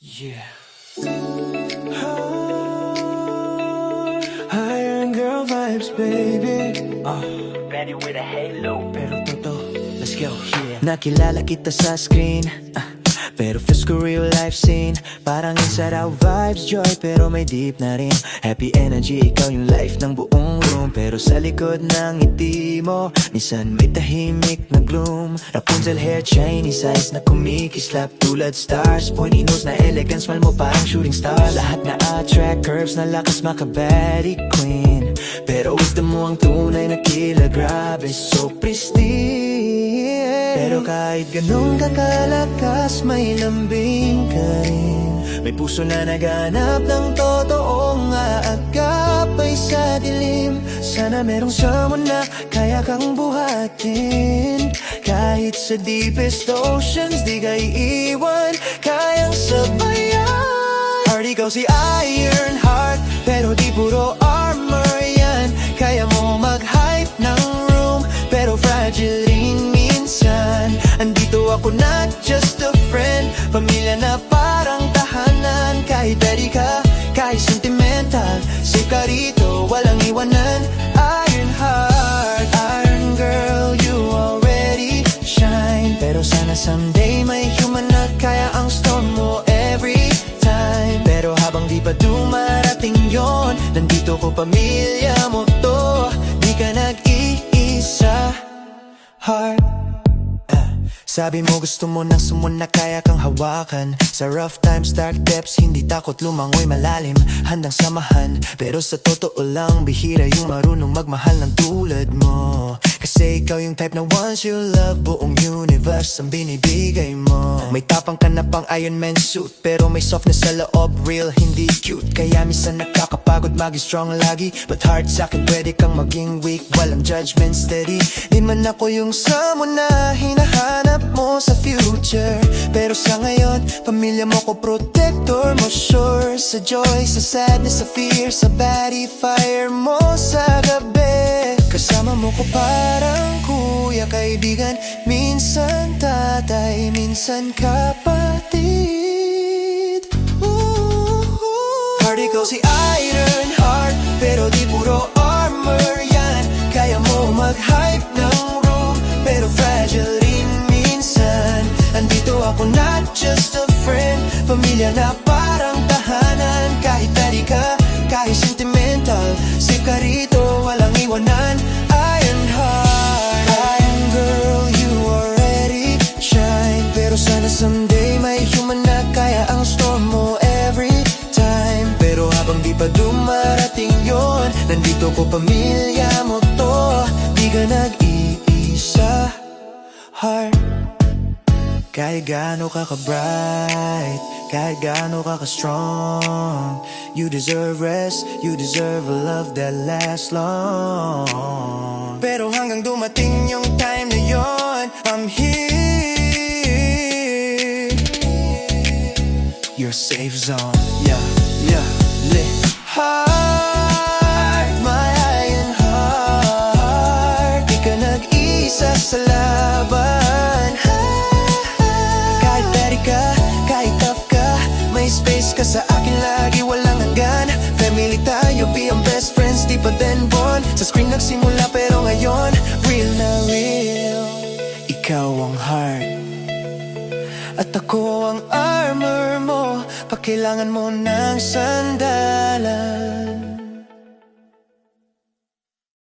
Yeah. Iron Girl vibes, baby. Ready with a halo. Pero totoo, let's go, yeah. Nakilala kita sa screen, pero feels ko real life scene. Parang inside out vibes, joy, pero may deep na rin. Happy energy, ikaw yung life ng buong room. Pero sa likod ng ngiti mo, minsan may tahimik na gloom. Rapunzel hair, Chinese eyes na kumikislap tulad stars. Pointy nose na elegance, smile mo parang shooting star. Lahat na attract, curves na lakas makabady queen. Pero wisdom mo ang tunay na killer, grabe, so pristine. Pero kahit ganun kakalakas, may lambing ka rin. May puso na naghanap ng totoong aagapay sa dilim. Sana merong someone na kaya kang buhatin. Kahit sa deepest oceans, di ka iiwan, kayang sabayan. Heart, ikaw si Iron Heart, pero di puro armor yan. Kaya mo mag-hype ng room, pero fragile rin minsan. Andito ako, not just a friend, pamilya na parang tahanan. Kahit daddy ka, kahit sentimental, safe ka rito, walang iwanan. Iron Heart, Iron Girl, you already shine. Pero sana someday may human na kaya ang storm mo every time. Pero habang di pa dumarating yon, nandito ko, pamilya mo to. Di ka nag-iisa, heart. Sabi mo gusto mo ng someone na kaya kang hawakan. Sa rough times, dark depths, hindi takot lumangoy malalim. Handang samahan, pero sa totoo lang, bihira yung marunong magmahal ng tulad mo. Kasi ikaw yung type na once you love, buong universe ang binibigay mo. May tapang ka na pang Iron Man suit, pero may softness sa loob, real, hindi cute. Kaya minsan nakakapagod maging strong lagi, but hard sa'kin pwede kang maging weak. Walang judgment, steady. Di man ako yung someone na hinahanap mo sa future, pero sa ngayon, pamilya mo ko, protector mo sure. Sa joy, sa sadness, sa fear, sa body, fire mo sa gabi. Kasama mo ko parang kuya, kaibigan, minsan tatay, minsan kapatid. Heart, ikaw si Iron Heart, pero di puro armor yan. Kaya mo mag-hype ng room, pero fragile rin minsan. Andito ako, not just a friend, pamilya na parang tahanan. Kahit daddy ka, kahit sentimental, safe ka rito, walang iwanan. Iron Heart, Iron Girl, you already shine. Pero sana someday may human na kaya ang storm mo every time. Pero habang di pa dumarating yon, nandito ko, pamilya mo to. Di ka nag-iisa, heart. Kahit gaano ka ka-bright, kahit gaano ka ka-strong, you deserve rest, you deserve a love that lasts long. Pero hanggang dumating yung time na yon, I'm here, your safe zone. Yeah, yeah, lit. Heart, my Iron Heart, di ka nag-isa sa laban. Kahit daddy ka, kahit tough ka, may space ka sa akin lagi, walang hanggan. Family tayo, be ang best friends, di pa then born. Sa screen nagsimula pero ngayon, real na real. Ikaw ang heart, at ako ang armor mo. Pag kailangan mo ng sandal,